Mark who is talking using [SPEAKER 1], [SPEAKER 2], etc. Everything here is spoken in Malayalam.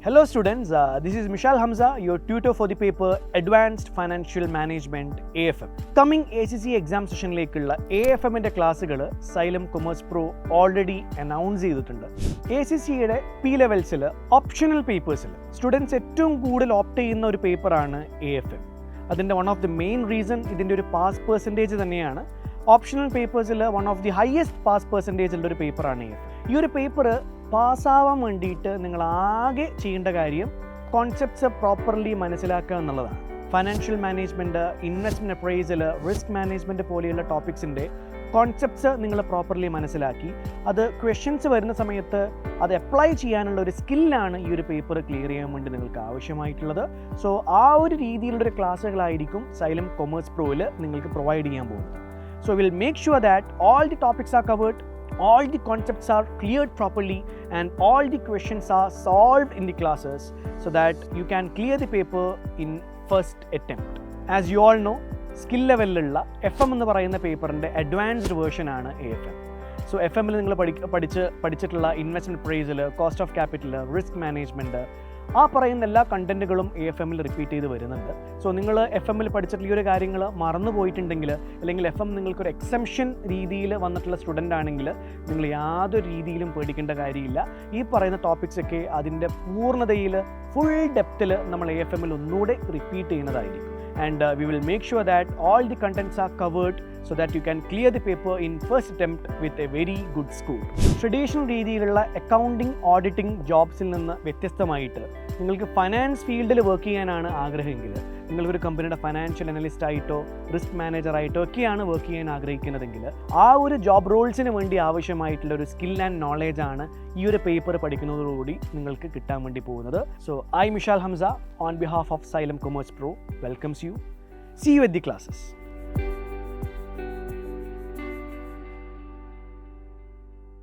[SPEAKER 1] Hello students, this is Mishal Hamza, your tutor for the paper Advanced Financial Management AFM. Coming ACC exam sessionലേക്കുള്ള AFMന്റെ ക്ലാസ്സുകൾ Xylem Commerce Pro already announce ചെയ്തിട്ടുണ്ട്. ACCയുടെ P ലെവൽസിൽ ഓപ്ഷണൽ പേപ്പേഴ്സിൽ സ്റ്റുഡൻസ് ഏറ്റവും കൂടുതൽ ഓപ്റ്റ് ചെയ്യുന്ന ഒരു പേപ്പറാണ് AFM. അതിൻ്റെ one of the main reason ഇതിൻ്റെ ഒരു പാസ് പെർസെൻറ്റേജ് തന്നെയാണ്. ഓപ്ഷണൽ പേപ്പേഴ്സിൽ one of the highest pass percentage ഉള്ള ഒരു പേപ്പറാണ് AFM. ഈ ഒരു പേപ്പർ പാസ്സാവാൻ വേണ്ടിയിട്ട് നിങ്ങൾ ആകെ ചെയ്യേണ്ട കാര്യം കോൺസെപ്റ്റ്സ് പ്രോപ്പർലി മനസ്സിലാക്കുക എന്നുള്ളതാണ്. Financial management, investment appraisal, risk management പോലെയുള്ള ടോപ്പിക്സിൻ്റെ കോൺസെപ്റ്റ്സ് നിങ്ങൾ പ്രോപ്പർലി മനസ്സിലാക്കി അത് ക്വസ്റ്റ്യൻസ് വരുന്ന സമയത്ത് അത് അപ്ലൈ ചെയ്യാനുള്ള ഒരു സ്കില്ലാണ് ഈ ഒരു പേപ്പർ ക്ലിയർ ചെയ്യാൻ വേണ്ടി നിങ്ങൾക്ക് ആവശ്യമായിട്ടുള്ളത്. സോ ആ ഒരു രീതിയിലുള്ളൊരു ക്ലാസ്സുകളായിരിക്കും Xylem Commerce Proയിൽ നിങ്ങൾക്ക് പ്രൊവൈഡ് ചെയ്യാൻ പോകുന്നത്. So we'll make sure that all the topics are covered, all the concepts are cleared properly, and all the questions are solved in the classes so that you can clear the paper in first attempt. As you all know, skill level-ലുള്ള FM എന്ന് പറയുന്ന പേപ്പറിൻ്റെ അഡ്വാൻസ്ഡ് വേർഷൻ ആണ് AFM. സോ FM-ൽ നിങ്ങൾ പഠിച്ചിട്ടുള്ള ഇൻവെസ്റ്റ്മെൻറ്റ് പ്രൈസിൽ, cost of capital, risk management, ആ പറയുന്ന എല്ലാ കണ്ടൻറ്റുകളും AFM-ൽ റിപ്പീറ്റ് ചെയ്ത് വരുന്നുണ്ട്. സോ നിങ്ങൾ FM-ൽ പഠിച്ചിട്ടുള്ള ഈ ഒരു കാര്യങ്ങൾ മറന്നു പോയിട്ടുണ്ടെങ്കിൽ, അല്ലെങ്കിൽ FM നിങ്ങൾക്കൊരു എക്സംഷൻ രീതിയിൽ വന്നിട്ടുള്ള സ്റ്റുഡൻ്റ് ആണെങ്കിൽ നിങ്ങൾ യാതൊരു രീതിയിലും പേടിക്കേണ്ട കാര്യമില്ല. ഈ പറയുന്ന ടോപ്പിക്സൊക്കെ അതിൻ്റെ പൂർണ്ണതയിൽ ഫുൾ ഡെപ്തിൽ നമ്മൾ AFM-ൽ ഒന്നുകൂടെ റിപ്പീറ്റ് ചെയ്യുന്നതായിരിക്കും. And we will make sure that all the contents are covered so that you can clear the paper in first attempt with a very good score. Traditional രീതിയിലുള്ള അക്കൗണ്ടിങ്, ഓഡിറ്റിംഗ് ജോബ്സിൽ നിന്ന് വ്യത്യസ്തമായിട്ട് നിങ്ങൾക്ക് ഫൈനാൻസ് ഫീൽഡിൽ വർക്ക് ചെയ്യാനാണ് ആഗ്രഹമെങ്കിൽ, നിങ്ങൾക്കൊരു കമ്പനിയുടെ ഫൈനാൻഷ്യൽ അനലിസ്റ്റ് ആയിട്ടോ റിസ്ക് മാനേജറായിട്ടോ ഒക്കെയാണ് വർക്ക് ചെയ്യാൻ ആഗ്രഹിക്കുന്നതെങ്കിൽ ആ ഒരു ജോബ് റോൾസിന് വേണ്ടി ആവശ്യമായിട്ടുള്ള ഒരു സ്കിൽ ആൻഡ് നോളേജ് ആണ് ഈ ഒരു പേപ്പർ പഠിക്കുന്നതോടുകൂടി നിങ്ങൾക്ക് കിട്ടാൻ വേണ്ടി പോകുന്നത്. So I Mishal Hamza on behalf of Xylem Commerce Pro welcomes you. See you at the classes.